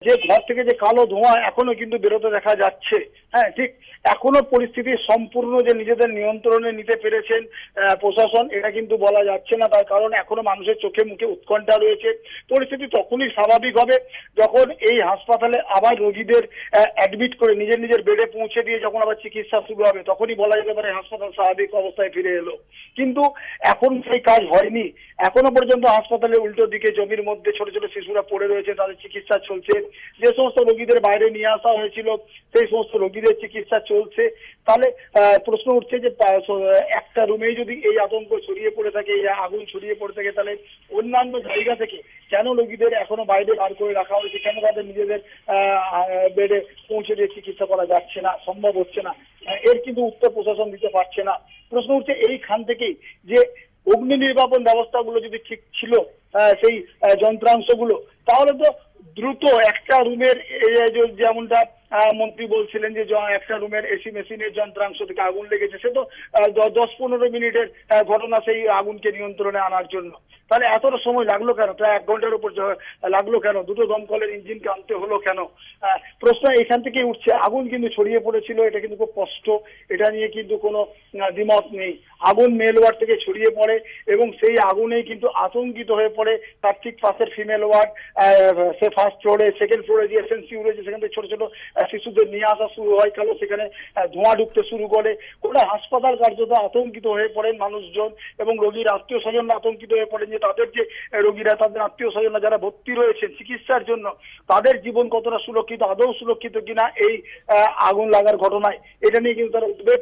যে ঘর থেকে যে কালো ধোঁয়া এখনো কিন্তু বেরোতে দেখা যাচ্ছে। হ্যাঁ, ঠিক এখনো পরিস্থিতি সম্পূর্ণ যে নিজেদের নিয়ন্ত্রণে নিতে পেরেছেন প্রশাসন, এটা কিন্তু বলা যাচ্ছে না। তার কারণ এখনো মানুষের চোখে মুখে উৎকণ্ঠা রয়েছে। পরিস্থিতি তখনই স্বাভাবিক হবে যখন এই হাসপাতালে আবার রোগীদের অ্যাডমিট করে নিজের নিজের বেডে পৌঁছে দিয়ে যখন আবার চিকিৎসা শুরু হবে, তখনই বলা যেতে পারে হাসপাতাল স্বাভাবিক অবস্থায় ফিরে এলো। কিন্তু এখন সেই কাজ হয়নি। এখনো পর্যন্ত হাসপাতালে উল্টো দিকে জমির মধ্যে ছোট ছোট শিশুরা পড়ে রয়েছে, তাদের চিকিৎসা চলছে। যে সমস্ত রোগীদের বাইরে নিয়ে আসা হয়েছিল সেই সমস্ত রোগীদের চিকিৎসা চলছে। তাহলে প্রশ্ন উঠছে যে একটা রুমেই যদি এই আতঙ্ক ছড়িয়ে পড়ে থাকে, এই আগুন ছড়িয়ে পড়ে থাকে, তাহলে অন্যান্য জায়গা থেকে কেন রোগীদের এখনো বাইরে বার করে রাখা হয়েছে? কেন তাদের নিজেদের বেডে পৌঁছে দিয়ে চিকিৎসা করা যাচ্ছে না, সম্ভব হচ্ছে না? এর কিন্তু উত্তর প্রশাসন দিতে পারছে না। প্রশ্ন উঠছে এইখান থেকেই যে অগ্নি নির্বাপন ব্যবস্থাগুলো যদি ঠিক ছিল, সেই যন্ত্রাংশগুলো, তাহলে তো দ্রুত একটা রুমের যেমনটা মন্ত্রী বলছিলেন যে একটা রুমের এসি মেশিনের যন্ত্রাংশ থেকে আগুন লেগেছে, সে তো 10-15 মিনিটের ঘটনা সেই আগুনকে নিয়ন্ত্রণে আনার জন্য। তাহলে এতটা সময় লাগলো কেন? প্রায় 1 ঘন্টার উপর লাগলো কেন? দুটো দমকলের ইঞ্জিনকে আনতে হলো কেন? প্রশ্ন এখান থেকেই উঠছে। আগুন কিন্তু ছড়িয়ে পড়েছিল, এটা কিন্তু খুব স্পষ্ট, এটা নিয়ে কিন্তু কোনো দ্বিমত নেই। আগুন মেল ওয়ার্ড থেকে ছড়িয়ে পড়ে এবং সেই আগুনেই কিন্তু আতঙ্কিত হয়ে পড়ে তার ঠিক পাশের ফিমেল ওয়ার্ড। সে ফার্স্ট ফ্লোরে, সেকেন্ড ফ্লোরে যে এসএনসিইউ রয়েছে, সেখান থেকে ছোট ছোট শিশুদের নিয়ে আসা শুরু হয়। কারণ সেখানে ধোঁয়া ঢুকতে শুরু করে। গোটা হাসপাতাল কার্যত আতঙ্কিত হয়ে পড়েন মানুষজন এবং রোগীর আত্মীয় স্বজনরা আতঙ্কিত হয়ে পড়েন যে তাদের যে রোগীরা, তাদের আত্মীয় স্বজনরা যারা ভর্তি রয়েছেন চিকিৎসার জন্য, তাদের জীবন কতটা সুরক্ষিত, আদৌ সুরক্ষিত কিনা এই আগুন লাগার ঘটনায়, এটা নিয়ে কিন্তু তারা উদ্বেগ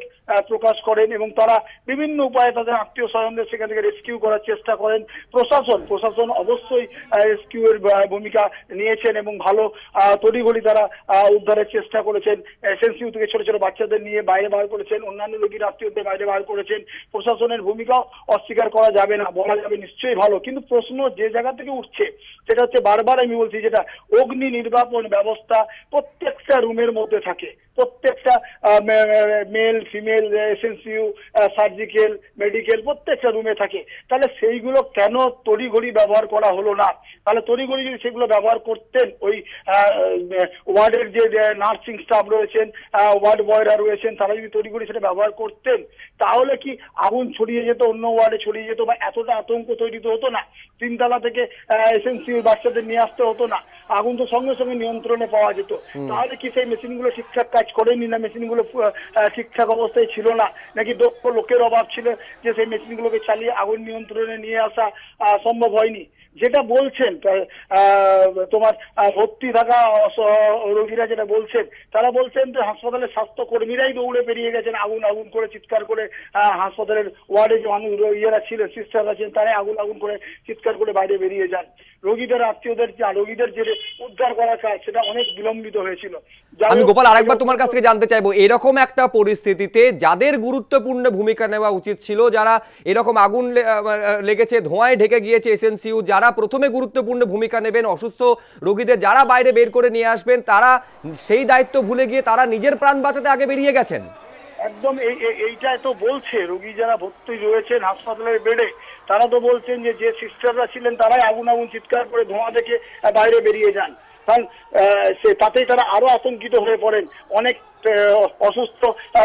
প্রকাশ করেন এবং তারা বিভিন্ন উপায়ে তাদের আত্মীয় স্বজনদের সেখান থেকে রেস্কিউ করার চেষ্টা করেন। প্রশাসন অবশ্যই রেস্কিউ এর ভূমিকা নিয়েছেন এবং ভালো তড়িঘড়ি তারা উদ্ধারের চেষ্টা করেছেন। এসএনসিইউ থেকে ছোট ছোট বাচ্চাদের নিয়ে বাইরে বার করেছেন, অন্যান্য রোগীর আত্মীয়দের বাইরে বার করেছেন। প্রশাসনের ভূমিকাও অস্বীকার করা যাবে না, বলা যাবে নিশ্চয়ই ভালো। কিন্তু প্রশ্ন যে জায়গা থেকে উঠছে সেটা হচ্ছে, বারবার আমি বলছি, যেটা অগ্নি নির্বাপন ব্যবস্থা প্রত্যেকটা রুমের মধ্যে থাকে, প্রত্যেকটা male female SNCU surgical medical প্রত্যেকটা রুমে থাকে। তাহলে সেইগুলো কেন তড়িঘড়ি ব্যবহার করা হলো না? তাহলে তড়িঘড়ি যদি সেগুলো ব্যবহার করতেন, ওই ওয়ার্ডের যে নার্সিং স্টাফ রয়েছেন, ওয়ার্ড বয়রা রয়েছেন, তারা যদি তড়িঘড়ি সেটা ব্যবহার করতেন, তাহলে কি আগুন ছড়িয়ে যেত, অন্য ওয়ার্ডে ছড়িয়ে যেত, বা এতটা আতঙ্ক তৈরি তো হতো না? 3 তলা থেকে এসএনসিইউ বাচ্চাদের নিয়ে আসতে হতো না, আগুন তো সঙ্গে সঙ্গে নিয়ন্ত্রণে পাওয়া যেত। তাহলে কি সেই মেশিনগুলো ঠিকঠাক কাজ করেনি, না মেশিনগুলো ঠিকঠাক অবস্থায় ছিল না, নাকি দক্ষ লোকের অভাব ছিল যে সেই মেশিনগুলোকে চালিয়ে আগুন নিয়ন্ত্রণে নিয়ে আসা সম্ভব হয়নি? যেটা বলছেন তোমার ভর্তি থাকা রোগীরা যেটা বলছেন, তারা বলছেন যে হাসপাতালের স্বাস্থ্য কর্মীরাই দৌড়ে বেরিয়ে গেছেন আগুন আগুন করে চিৎকার করে। হাসপাতালের ওয়ার্ডে যে মানুষ ইয়েরা ছিলেন, সিস্টাররা ছিলেন, তারাই আগুন আগুন করে চিৎকার করে বাইরে বেরিয়ে যান। রোগীদের আত্মীয়দের রোগীদের যে উদ্ধার করা কাজ, সেটা অনেক বিলম্বিত হয়েছিল। আমি গোপাল আরেকবার তোমার কাছ থেকে জানতে চাইবো, এরকম একটা পরিস্থিতিতে যাদের গুরুত্বপূর্ণ ভূমিকা নেওয়া উচিত ছিল, যারা এরকম আগুন লেগেছে, ধোঁয়ায় ঢেকে গিয়েছে এসএনসিইউ, যারা প্রথমে গুরুত্বপূর্ণ ভূমিকা নেবেন, অসুস্থ রোগীদের যারা বাইরে বের করে নিয়ে আসবেন, তারা সেই দায়িত্ব ভুলে গিয়ে তারা নিজের প্রাণ বাঁচাতে আগে বেরিয়ে গেছেন। একদম এইটাই তো বলছে। রোগী যারা ভর্তি রয়েছেন হাসপাতালের বেডে, তারা তো বলছেন যে সিস্টাররা ছিলেন, তারাই আগুন আগুন চিৎকার করে ধোঁয়া দেখে বাইরে বেরিয়ে যান। কারণ তাতেই তারা আরো আতঙ্কিত হয়ে পড়েন। অনেক অসুস্থ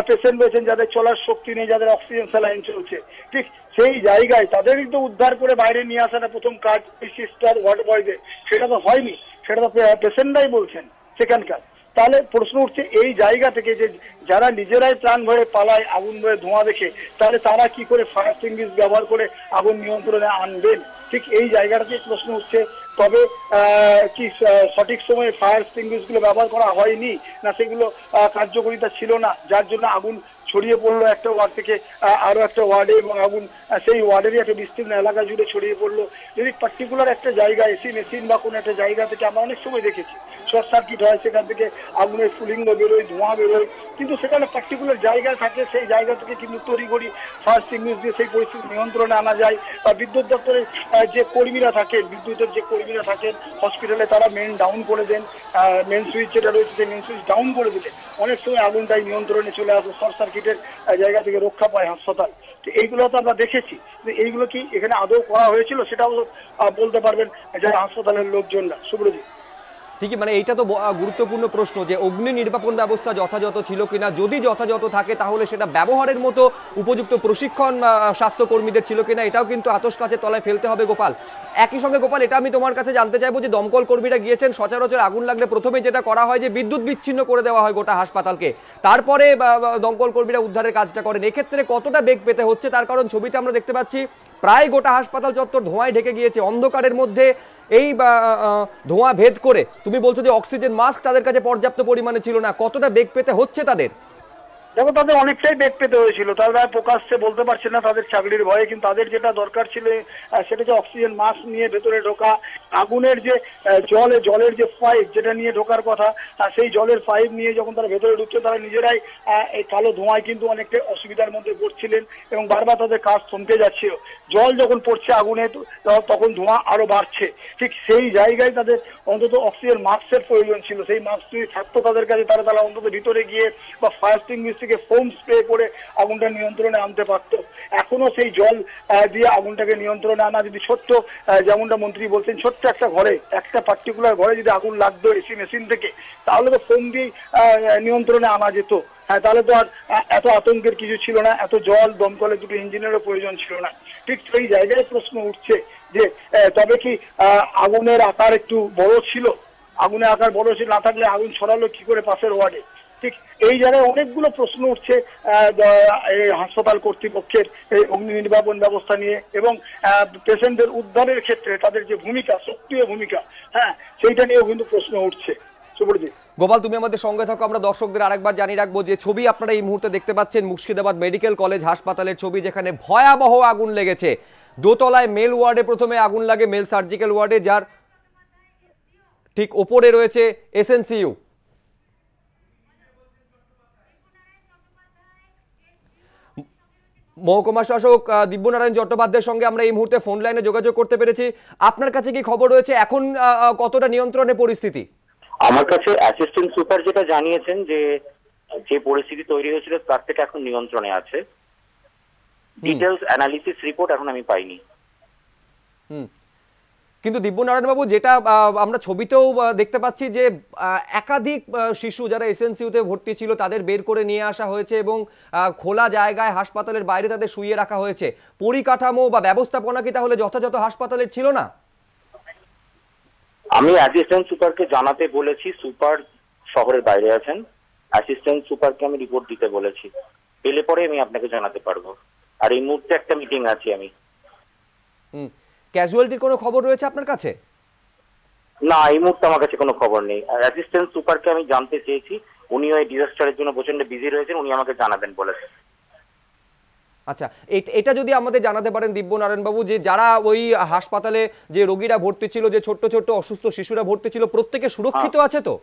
পেশেন্ট রয়েছেন যাদের চলার শক্তি নেই, যাদের অক্সিজেন স্যালাইন চলছে। ঠিক সেই জায়গায় তাদেরই তো উদ্ধার করে বাইরে নিয়ে আসাটা প্রথম কাজ সিস্টার ওয়ার্ড বয়দের। সেটা তো হয়নি, সেটা তো পেশেন্টরাই বলছেন সেখানকার। তাহলে প্রশ্ন উঠছে এই জায়গা থেকে যে যারা নিজেরাই প্রাণ ভরে পালায় আগুন ভরে ধোঁয়া দেখে, তাহলে তারা কি করে ফায়ার এক্সটিংগুইশ ব্যবহার করে আগুন নিয়ন্ত্রণে আনবেন? ঠিক এই জায়গাটাতে প্রশ্ন উঠছে। তবে কি সঠিক সময়ে ফায়ার এক্সটিংগুইশ গুলো ব্যবহার করা হয়নি, না সেগুলো কার্যকারিতা ছিল না, যার জন্য আগুন ছড়িয়ে পড়লো একটা ওয়ার্ড থেকে আরো একটা ওয়ার্ডে, এবং আগুন সেই ওয়ার্ডেরই একটা বিস্তীর্ণ এলাকা জুড়ে ছড়িয়ে পড়লো। যদি পার্টিকুলার একটা জায়গা এসি মেশিন বা কোনো একটা জায়গা থেকে, আমরা অনেক সময় দেখেছি শর্ট সার্কিট হয়, সেখান থেকে আগুনের স্ফুলিঙ্গ বেরোয়, ধোঁয়া বেরোয়, কিন্তু সেখানে পার্টিকুলার জায়গা থাকে, সেই জায়গা থেকে কিন্তু তড়িঘড়ি ফায়ার এক্সটিংগুইশ দিয়ে সেই পরিস্থিতি নিয়ন্ত্রণে আনা যায়। বা বিদ্যুৎ দপ্তরের যে কর্মীরা থাকেন, বিদ্যুতের যে কর্মীরা থাকেন হসপিটালে, তারা মেন ডাউন করে দেন, মেন সুইচ যেটা রয়েছে সেই মেন সুইচ ডাউন করে দিলে অনেক সময় আগুনটাই নিয়ন্ত্রণে চলে আসে, শর্ট সার্কিটের জায়গা থেকে রক্ষা পায় হাসপাতাল। এইগুলো তো আমরা দেখেছি। এইগুলো কি এখানে আদৌ করা হয়েছিল, সেটাও বলতে পারবেন যারা হাসপাতালের লোকজনরা। সুব্রজিৎ। ঠিকই, মানে এইটা তো গুরুত্বপূর্ণ প্রশ্ন যে অগ্নি নির্বাপন ব্যবস্থা যথাযথ ছিল কিনা, যদি যথাযথ থাকে তাহলে সেটা ব্যবহারের মতো উপযুক্ত প্রশিক্ষণ স্বাস্থ্যকর্মীদের ছিল কিনা, এটাও কিন্তু আতশ কাচের তলায় ফেলতে হবে গোপাল। একই সঙ্গে গোপাল, এটা আমি তোমার কাছে জানতে চাইবো যে দমকল কর্মীরা গিয়েছেন, সচরাচর আগুন লাগলে প্রথমে যেটা করা হয় যে বিদ্যুৎ বিচ্ছিন্ন করে দেওয়া হয় গোটা হাসপাতালকে, তারপরে দমকল কর্মীরা উদ্ধারের কাজটা করেন। এক্ষেত্রে কতটা বেগ পেতে হচ্ছে, তার কারণ ছবিতে আমরা দেখতে পাচ্ছি প্রায় গোটা হাসপাতাল চত্বর ধোঁয়ায় ঢেকে গিয়েছে, অন্ধকারের মধ্যে এই ধোঁয়া ভেদ করে তুমি বলছো যে অক্সিজেন মাস্ক তাদের কাছে পর্যাপ্ত পরিমাণে ছিল না, কতটা বেগ পেতে হচ্ছে তাদের? দেখো, তাদের অনেকটাই বেগ পেতে হয়েছিল, তারা প্রকাশ্যে বলতে পারছে না তাদের চাকরির ভয়ে, কিন্তু তাদের যেটা দরকার ছিল সেটা যে অক্সিজেন মাস্ক নিয়ে ভেতরে ঢোকা, আগুনের যে জলের যে পাইপ যেটা নিয়ে ঢোকার কথা, সেই জলের পাইপ নিয়ে যখন তারা ভেতরে ঢুকছে, তারা নিজেরাই এই কালো ধোঁয়ায় কিন্তু অনেকটাই অসুবিধার মধ্যে পড়ছিলেন এবং বারবার তাদের কাজ থমকে যাচ্ছিল। জল যখন পড়ছে আগুনে তখন ধোঁয়া আরো বাড়ছে, ঠিক সেই জায়গায় তাদের অন্তত অক্সিজেন মাস্কের প্রয়োজন ছিল। সেই মাস্ক যদি থাকতো তাদের কাছে, তারা অন্তত ভিতরে গিয়ে বা ফায়ার এক্সটিংগুইশার থেকে ফোম স্প্রে করে আগুনটা নিয়ন্ত্রণে আনতে পারতো। এখনো সেই জল দিয়ে আগুনটাকে নিয়ন্ত্রণে আনা যদি ছোট্ট, যেমনটা মন্ত্রী বলছেন, ছোট্ট একটা ঘরে, একটা পার্টিকুলার ঘরে যদি আগুন লাগতো এসি মেশিন থেকে, তাহলে তো ফোম দিয়ে নিয়ন্ত্রণে আনা যেত। হ্যাঁ, তাহলে তো আর এত আতঙ্কের কিছু ছিল না, এত জল, দমকলে দুটো ইঞ্জিনেরও প্রয়োজন ছিল না। ঠিক সেই জায়গায় প্রশ্ন উঠছে যে তবে কি আগুনের আকার একটু বড় ছিল? আগুনের আকার বড় ছিল না থাকলে আগুন ছড়ালো কি করে পাশের ওয়ার্ডে? ঠিক এই জায়গায় অনেকগুলো প্রশ্ন উঠছে হাসপাতাল কর্তৃপক্ষের এই অগ্নি নির্বাপন ব্যবস্থা নিয়ে এবং পেশেন্টদের উদ্ধারের ক্ষেত্রে তাদের যে ভূমিকা, সক্রিয় ভূমিকা, হ্যাঁ, সেইটা নিয়েও কিন্তু প্রশ্ন উঠছে। সুব্রজিৎ, গোপাল, তুমি আমাদের সঙ্গে থাকো। আমরা দর্শকদের আরেকবার জানিয়ে রাখবো যে ছবি আপনারা এই মুহূর্তে দেখতে পাচ্ছেন মুর্শিদাবাদ মেডিকেল কলেজ হাসপাতালের ছবি, যেখানে ভয়াবহ আগুন লেগেছে। দোতলায় মেল ওয়ার্ডে প্রথমে আগুন লাগে, মেল সার্জিক্যাল ওয়ার্ডে, যার ঠিক ওপরে রয়েছে এসএনসিইউ। মহকুমা শাসক দিব্যনারায়ণ চট্টোপাধ্যায়ের সঙ্গে আমরা এই মুহূর্তে ফোন লাইনে যোগাযোগ করতে পেরেছি। আপনার কাছে কি খবর রয়েছে, এখন কতটা নিয়ন্ত্রণে পরিস্থিতি? আমার কাছে অ্যাসিস্ট্যান্ট সুপার যেটা জানিয়েছেন যে যে পরিস্থিতি তৈরি হয়েছিল তার থেকে এখন নিয়ন্ত্রণে আছে। ডিটেইলস অ্যানালিসিস রিপোর্ট এখন আমি পাইনি। কিন্তু দিব্যনারায়ণ বাবু, যেটা আমরা ছবিতেও দেখতে পাচ্ছি যে একাধিক শিশু যারা এসএনসিইউতে ভর্তি ছিল তাদের বের করে নিয়ে আসা হয়েছে এবং খোলা জায়গায় হাসপাতালের বাইরে তাদের শুইয়ে রাখা হয়েছে। পরিকাঠামো বা ব্যবস্থাপনা কি তাহলে যথাযথ হাসপাতালের ছিল না? আমি অ্যাসিস্ট্যান্ট সুপারকে জানাতে বলেছি, সুপার শহরের বাইরে আছেন, অ্যাসিস্ট্যান্ট সুপারকে আমি রিপোর্ট দিতে বলেছি, পেলে পরে আমি আপনাকে জানাতে পারবো। আর এই মুহূর্তে একটা মিটিং আছে আমি। ক্যাজুয়ালিটির কোনো খবর রয়েছে আপনার কাছে? না, এই মুহূর্তে আমার কাছে কোনো খবর নেই। অ্যাসিস্ট্যান্ট সুপারকে আমি জানতে চেয়েছি, উনিও এই ডিজাস্টারের জন্য প্রচন্ড বিজি রয়েছেন, উনি আমাকে জানাবেন বলেছেন। আচ্ছা, এটা যদি আমাদের জানাতে পারেন দিব্যনারায়ণ বাবু, যে যারা ওই হাসপাতালে যে রোগীরা ভর্তি ছিল, যে ছোট্ট ছোট্ট অসুস্থ শিশুরা ভর্তি ছিল, প্রত্যেকে সুরক্ষিত আছে তো?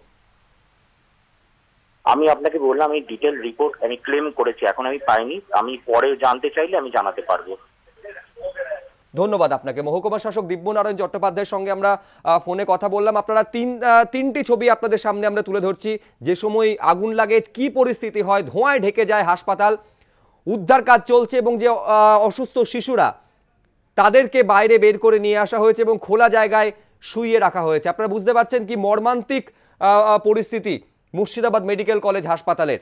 আমি আপনাকে বললাম আমি ডিটেল রিপোর্ট আমি ক্লেম করেছি, এখন আমি পাইনি, আমি পরে জানতে চাইলে আমি জানাতে পারবো। ধন্যবাদ আপনাকে। মহকুমা শাসক দিব্যনারায়ণ চট্টোপাধ্যায়ের সঙ্গে আমরা ফোনে কথা বললাম। আপনারা তিনটি ছবি আপনাদের সামনে আমরা তুলে ধরছি, যে সময় আগুন লাগে কি পরিস্থিতি হয়, ধোঁয়ায় ঢেকে যায় হাসপাতাল, উদ্ধার কাজ চলছে এবং যে অসুস্থ শিশুরা তাদেরকে বাইরে বের করে নিয়ে আসা হয়েছে এবং খোলা জায়গায় শুইয়ে রাখা হয়েছে। আপনারা বুঝতে পারছেন কি মর্মান্তিক পরিস্থিতি মুর্শিদাবাদ মেডিকেল কলেজ হাসপাতালের।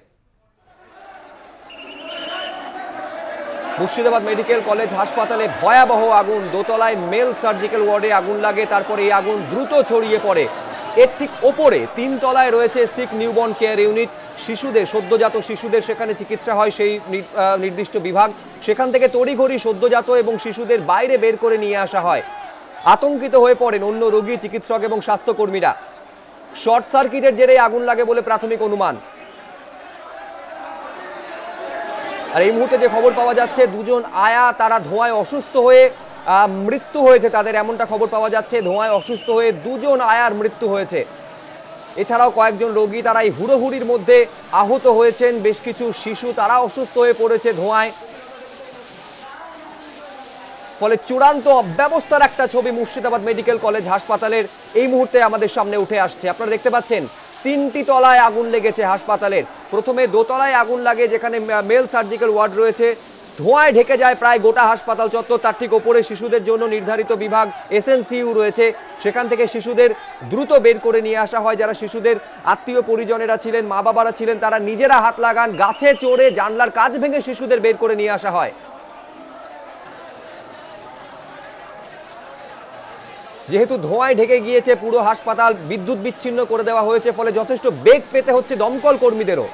মুর্শিদাবাদ মেডিকেল কলেজ হাসপাতালে ভয়াবহ আগুন, দোতলায় মেল সার্জিক্যাল ওয়ার্ডে আগুন লাগে, তারপরে এই আগুন দ্রুত ছড়িয়ে পড়ে। এর ঠিক ওপরে 3 তলায় রয়েছে সিক নিউবর্ন কেয়ার ইউনিট, শিশুদের, সদ্যজাত শিশুদের সেখানে চিকিৎসা হয়, সেই নির্দিষ্ট বিভাগ। সেখান থেকে তড়িঘড়ি সদ্যজাত এবং শিশুদের বাইরে বের করে নিয়ে আসা হয়। আতঙ্কিত হয়ে পড়েন অন্য রোগী, চিকিৎসক এবং স্বাস্থ্যকর্মীরা। শর্ট সার্কিটের জেরে আগুন লাগে বলে প্রাথমিক অনুমান। আর এই মুহূর্তে যে খবর পাওয়া যাচ্ছে, 2জন আয়া তারা ধোঁয়ায় অসুস্থ হয়ে মৃত্যু হয়েছে তাদের, এমনটা খবর পাওয়া যাচ্ছে। ধোঁয়ায় অসুস্থ হয়ে 2জন আয়ার মৃত্যু হয়েছে। এছাড়াও কয়েকজন রোগী তারা এই হুড়োহুড়ির মধ্যে আহত হয়েছেন। বেশ কিছু শিশু তারা অসুস্থ হয়ে পড়েছে ধোঁয়ায়। ফলে চূড়ান্ত অব্যবস্থার একটা ছবি মুর্শিদাবাদ মেডিকেল কলেজ হাসপাতালের এই মুহূর্তে আমাদের সামনে উঠে আসছে। আপনারা দেখতে পাচ্ছেন 3টি তলায় আগুন লেগেছে হাসপাতালের। প্রথমে দোতলায় আগুন লাগে, যেখানে মেল সার্জিক্যাল ওয়ার্ড রয়েছে, ধোঁয়ায় ঢেকে যায় প্রায় গোটা হাসপাতাল চত্বর। তার ঠিক ওপরে শিশুদের জন্য নির্ধারিত বিভাগ এসএনসিইউ রয়েছে, সেখান থেকে শিশুদের দ্রুত বের করে নিয়ে আসা হয়। যারা শিশুদের আত্মীয় পরিজনেরা ছিলেন, মা বাবারা ছিলেন, তারা নিজেরা হাত লাগান, গাছে চড়ে জানলার কাঁচ ভেঙে শিশুদের বের করে নিয়ে আসা হয়। যেহেতু ধোঁয়ায় ঢেকে গিয়েছে পুরো হাসপাতাল, বিদ্যুৎ বিচ্ছিন্ন করে দেওয়া হয়েছে, ফলে যথেষ্ট বেগ পেতে হচ্ছে দমকল কর্মীদেরও।